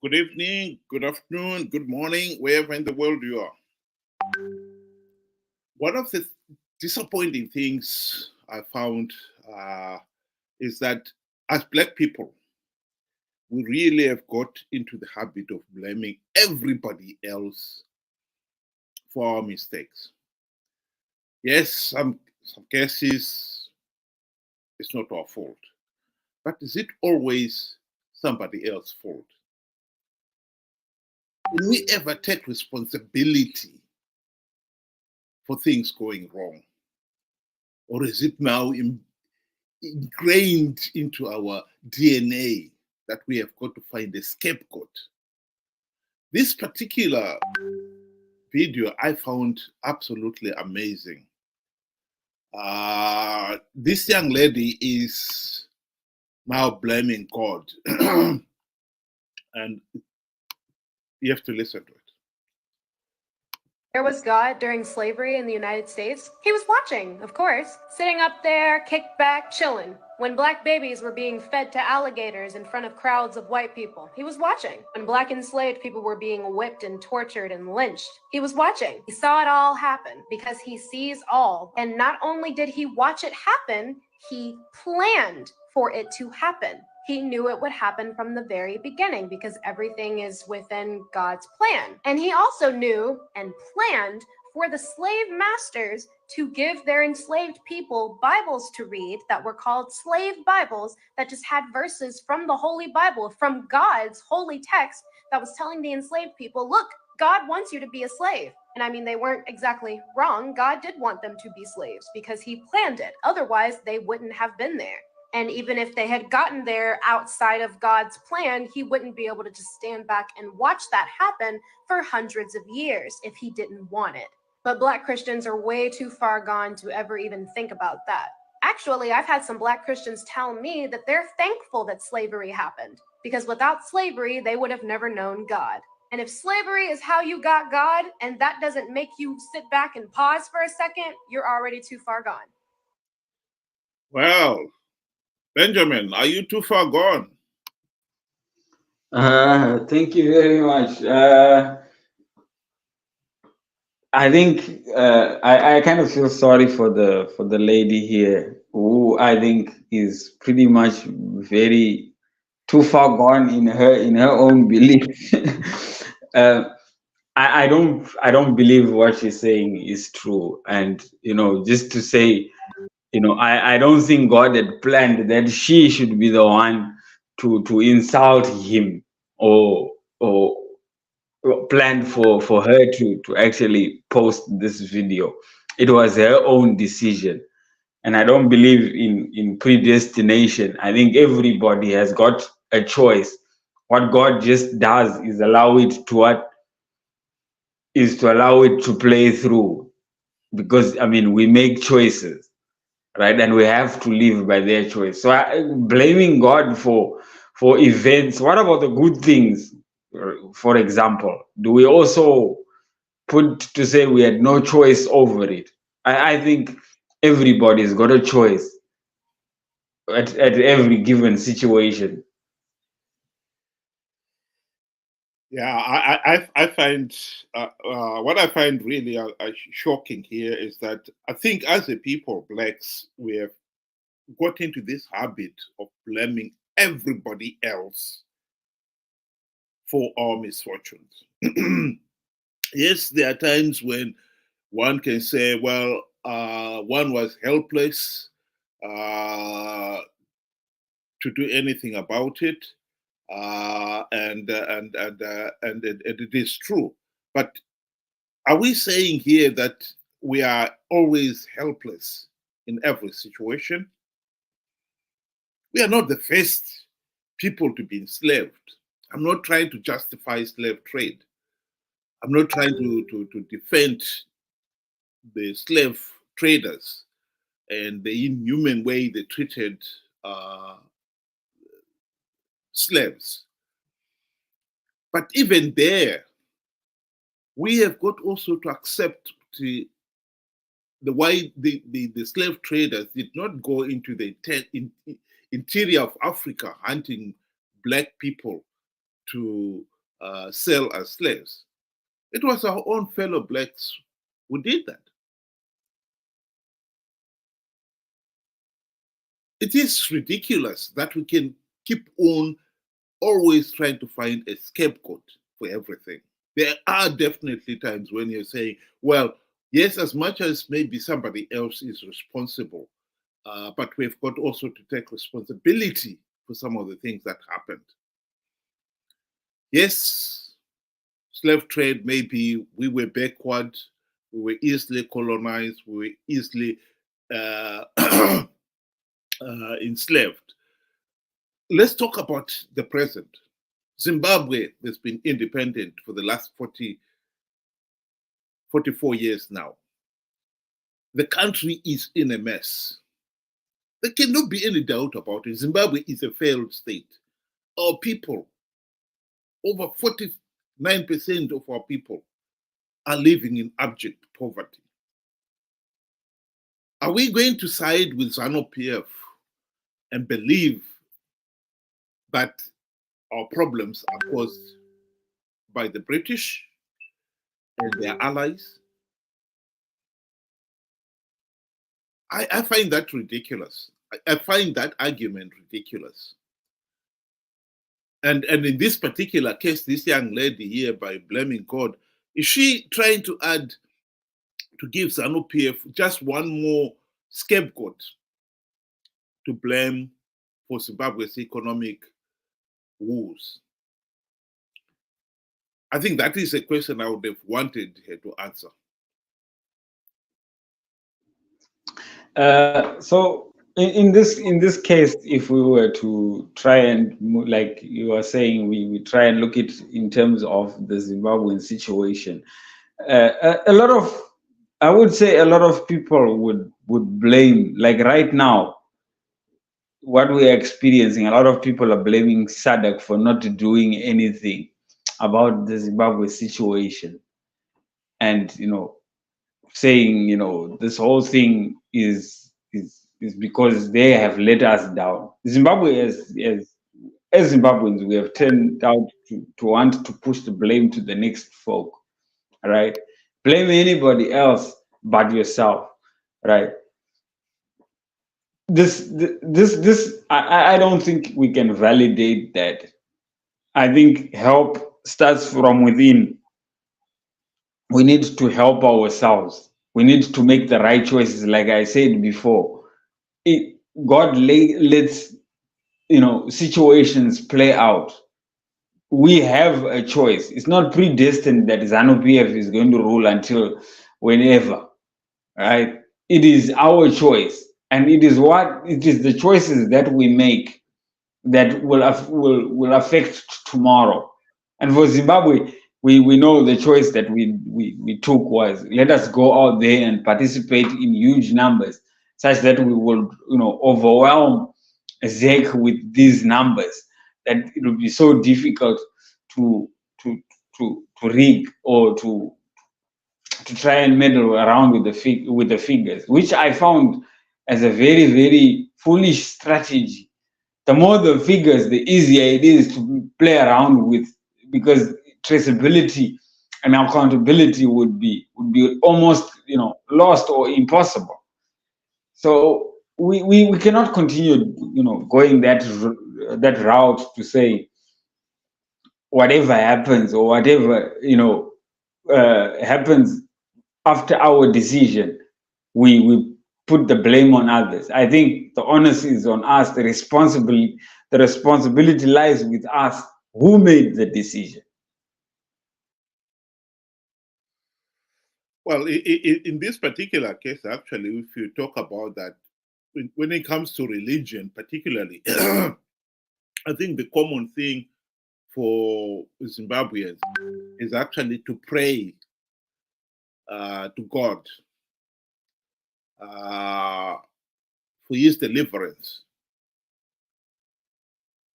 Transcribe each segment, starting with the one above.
Good evening, good afternoon, good morning, wherever in the world you are. One of the disappointing things I found is that as Black people, we really have got into the habit of blaming everybody else for our mistakes. Yes, some cases it's not our fault, but is it always somebody else's fault? Will we ever take responsibility for things going wrong? Or is it now ingrained into our DNA that we have got to find a scapegoat? This particular video I found absolutely amazing. This young lady is now blaming God, and you have to listen to it. Where was God during slavery in the United States? He was watching, of course, sitting up there, kicked back, chilling. When Black babies were being fed to alligators in front of crowds of white people, he was watching. When Black enslaved people were being whipped and tortured and lynched, he was watching. He saw it all happen because he sees all. And not only did he watch it happen, he planned for it to happen. He knew it would happen from the very beginning because everything is within God's plan. And he also knew and planned for the slave masters to give their enslaved people Bibles to read that were called slave Bibles that just had verses from the Holy Bible, from God's holy text that was telling the enslaved people, look, God wants you to be a slave. And I mean, they weren't exactly wrong. God did want them to be slaves because he planned it. Otherwise, they wouldn't have been there. And even if they had gotten there outside of God's plan, he wouldn't be able to just stand back and watch that happen for hundreds of years if he didn't want it. But Black Christians are way too far gone to ever even think about that. Actually, I've had some Black Christians tell me that they're thankful that slavery happened because without slavery, they would have never known God. And if slavery is how you got God and that doesn't make you sit back and pause for a second, you're already too far gone. Well, Benjamin, are you too far gone? Thank you very much. I think I kind of feel sorry for the lady here, who I think is pretty much very too far gone in her own belief. uh, I don't believe what she's saying is true, and just to say, I don't think God had planned that she should be the one to insult him, or planned for her to actually post this video. It was her own decision, and I don't believe in predestination. I think everybody has got a choice. What God just does is allow it to play through, because I mean, we make choices, right? And we have to live by their choice. So blaming God for events. What about the good things? For example, do we also put to say we had no choice over it? I think everybody's got a choice at every given situation. Yeah, I find what I find really shocking here is that I think as a people, Blacks, we have got into this habit of blaming everybody else for our misfortunes. Yes, there are times when one can say, well, one was helpless to do anything about it, and it is true. But are we saying here that we are always helpless in every situation? We are not the first people to be enslaved. I'm not trying to justify slave trade. I'm not trying to defend the slave traders and the inhuman way they treated uh, slaves. But even there, we have got also to accept the why the slave traders did not go into the interior of Africa hunting Black people to sell as slaves. It was our own fellow blacks who did that. It is ridiculous that we can keep on always trying to find a scapegoat for everything. There are definitely times when you're saying, well, yes, as much as maybe somebody else is responsible, but we've got also to take responsibility for some of the things that happened. Yes, slave trade, maybe we were backward, we were easily colonized, we were easily uh, enslaved. Let's talk about the present. Zimbabwe has been independent for the last 44 years now. The country is in a mess. There cannot be any doubt about it. Zimbabwe is a failed state. Our people, over 49% of our people, are living in abject poverty. Are we going to side with Zanu PF and believe that our problems are caused by the British and their allies? I find that ridiculous. I find that argument ridiculous. And in this particular case, this young lady here, by blaming God, is she trying to add, to give Zanu PF just one more scapegoat to blame for Zimbabwe's economic woes? I think that is a question I would have wanted her to answer. So in this case, if we were to try and, like you are saying, we try and look at in terms of the Zimbabwean situation, a lot of, I would say a lot of people would blame, like right now, what we are experiencing, a lot of people are blaming SADC for not doing anything about the Zimbabwe situation, and saying this whole thing is because they have let us down. Zimbabwe, as Zimbabweans, we have turned out to want to push the blame to the next folk, right? Blame anybody else but yourself, right? I don't think we can validate that. I think help starts from within. We need to help ourselves. We need to make the right choices. Like I said before, God lets situations play out. We have a choice. It's not predestined that Zanu PF is going to rule until whenever, right? It is our choice, and it is the choices that we make that will affect tomorrow. And for Zimbabwe, we know the choice that we took was, let us go out there and participate in huge numbers, such that we will overwhelm ZEC with these numbers, that it will be so difficult to rig or to try and meddle around with the figures, which I found as a very, very foolish strategy. The more the figures, the easier it is to play around with, because traceability and accountability would be almost lost or impossible. So we cannot continue going that route to say whatever happens or whatever happens after our decision, we put the blame on others. I think the onus is on us. The responsibility lies with us who made the decision. Well, in this particular case, actually, if you talk about that, when it comes to religion, particularly, I think the common thing for Zimbabweans is actually to pray to God for his deliverance.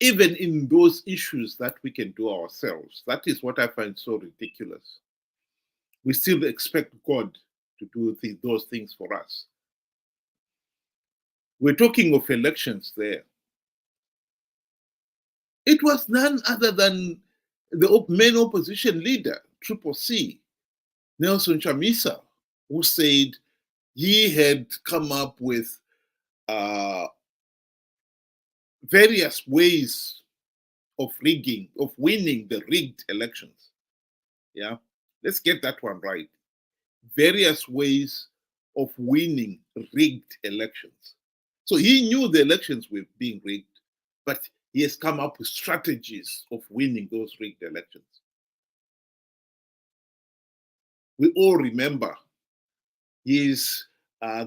Even in those issues that we can do ourselves. That is what I find so ridiculous. We still expect God to do those things for us. We're talking of elections there. It was none other than the main opposition leader, Triple C, Nelson Chamisa, who said he had come up with various ways of rigging, of winning the rigged elections. Yeah, let's get that one right. Various ways of winning rigged elections. So he knew the elections were being rigged, but he has come up with strategies of winning those rigged elections. We all remember his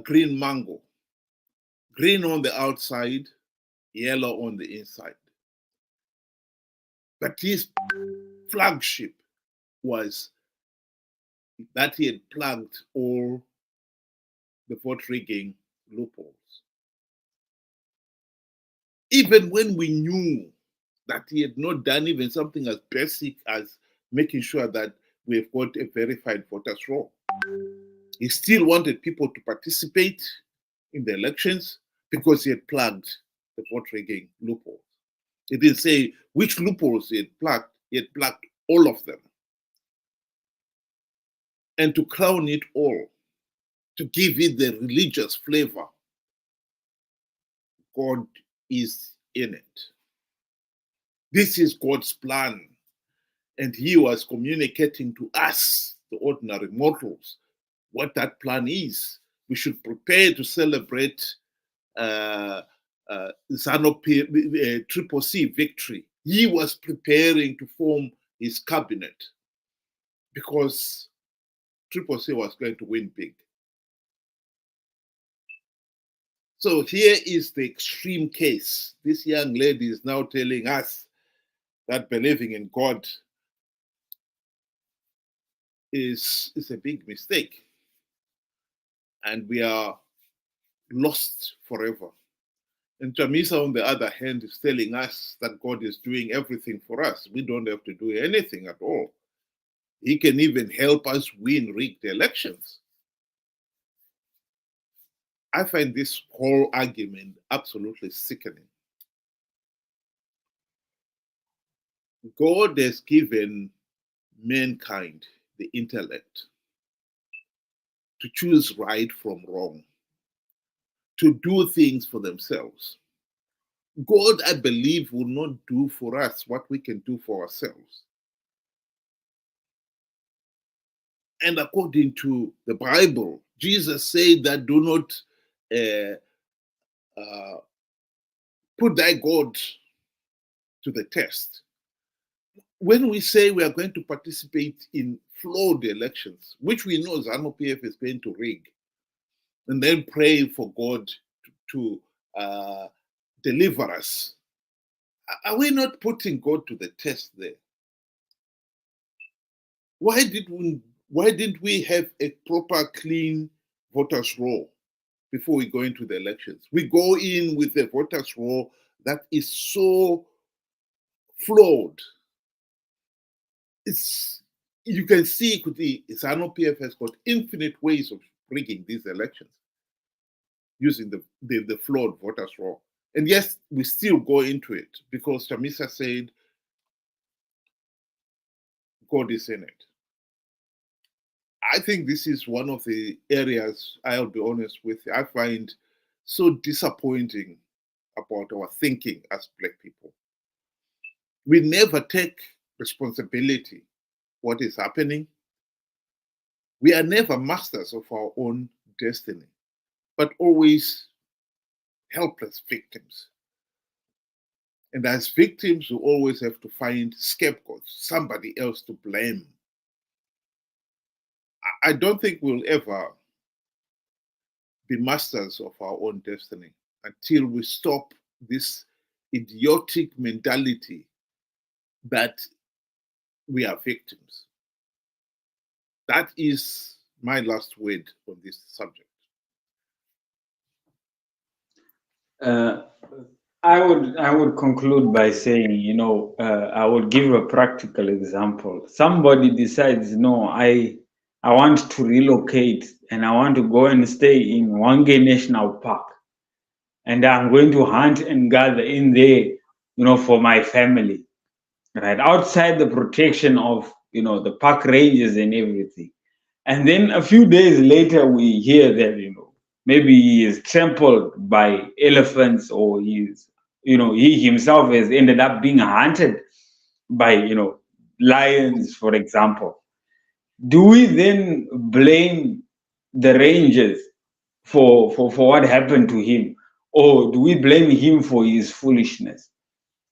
green mango, green on the outside, yellow on the inside. But his flagship was that he had plugged all the vote rigging loopholes. Even when we knew that he had not done even something as basic as making sure that we've got a verified voters roll, he still wanted people to participate in the elections because he had plugged the vote rigging loopholes. He didn't say which loopholes he had plugged all of them. And to crown it all, to give it the religious flavor, God is in it. This is God's plan. And he was communicating to us, the ordinary mortals, what that plan is. We should prepare to celebrate Zanu PF, Triple C victory. He was preparing to form his cabinet because Triple C was going to win big. So here is the extreme case. This young lady is now telling us that believing in God is a big mistake. And we are lost forever. And Chamisa, on the other hand, is telling us that God is doing everything for us. We don't have to do anything at all. He can even help us win rigged elections. I find this whole argument absolutely sickening. God has given mankind the intellect to choose right from wrong, to do things for themselves. God, I believe, will not do for us what we can do for ourselves. And according to the Bible, Jesus said that do not put thy God to the test. When we say we are going to participate in flawed elections, which we know Zanu PF is going to rig, and then pray for God to deliver us, are we not putting God to the test there? Why didn't we have a proper, clean voters roll before we go into the elections? We go in with a voters roll that is so flawed. You can see the Zanu PF has got infinite ways of rigging these elections using the flawed voters roll. And yes, we still go into it because Chamisa said God is in it. I think this is one of the areas, I'll be honest with you, I find so disappointing about our thinking as Black people. We never take responsibility what is happening. We are never masters of our own destiny, but always helpless victims. And as victims, we always have to find scapegoats, somebody else to blame. I don't think we'll ever be masters of our own destiny until we stop this idiotic mentality that we are victims. That is my last word on this subject. I would conclude by saying, I would give a practical example. Somebody decides, no, I want to relocate and I want to go and stay in Wange National Park, and I'm going to hunt and gather in there, for my family. right? Outside the protection of, the park rangers and everything. And then a few days later, we hear that, maybe he is trampled by elephants, or he himself has ended up being hunted by, lions, for example. Do we then blame the rangers for what happened to him? Or do we blame him for his foolishness?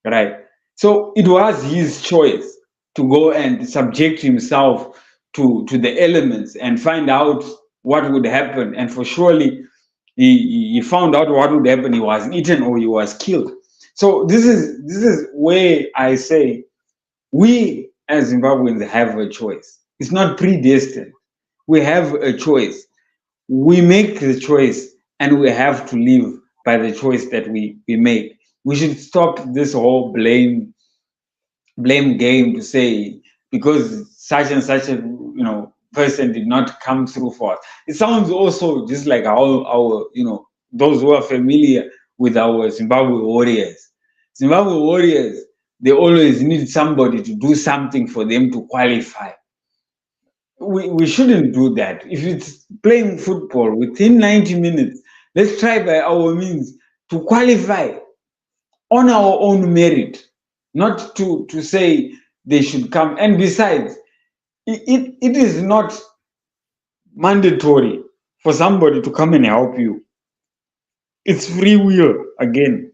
Right? So it was his choice to go and subject himself to the elements and find out what would happen. And for surely he found out what would happen. He was eaten or he was killed. So this is where I say we as Zimbabweans have a choice. It's not predestined. We have a choice. We make the choice, and we have to live by the choice that we make. We should stop this whole blame game to say because such and such a person did not come through for us. It sounds also just like our those who are familiar with our Zimbabwe warriors. Zimbabwe warriors, they always need somebody to do something for them to qualify. We shouldn't do that. If it's playing football within 90 minutes, let's try by our means to qualify on our own merit, not to say they should come. And besides, it is not mandatory for somebody to come and help you. It's free will again.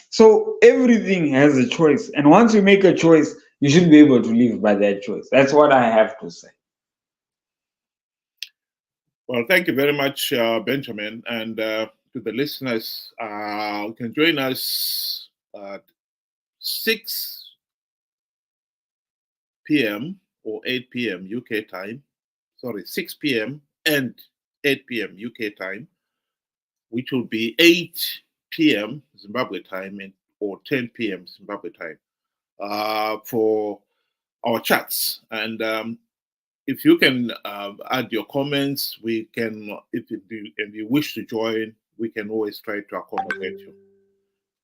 So everything has a choice. And once you make a choice, you should be able to live by that choice. That's what I have to say. Well, thank you very much, Benjamin. And to the listeners, you can join us at 6 p.m. or 8 p.m. UK time. Sorry, 6 p.m. and 8 p.m. UK time, which will be 8 p.m. Zimbabwe time or 10 p.m. Zimbabwe time for our chats. And if you can add your comments, we can, if you wish to join, we can always try to accommodate you.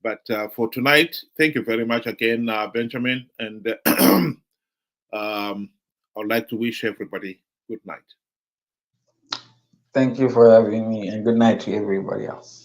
But for tonight, thank you very much again, Benjamin. And I would like to wish everybody good night. Thank you for having me, and good night to everybody else.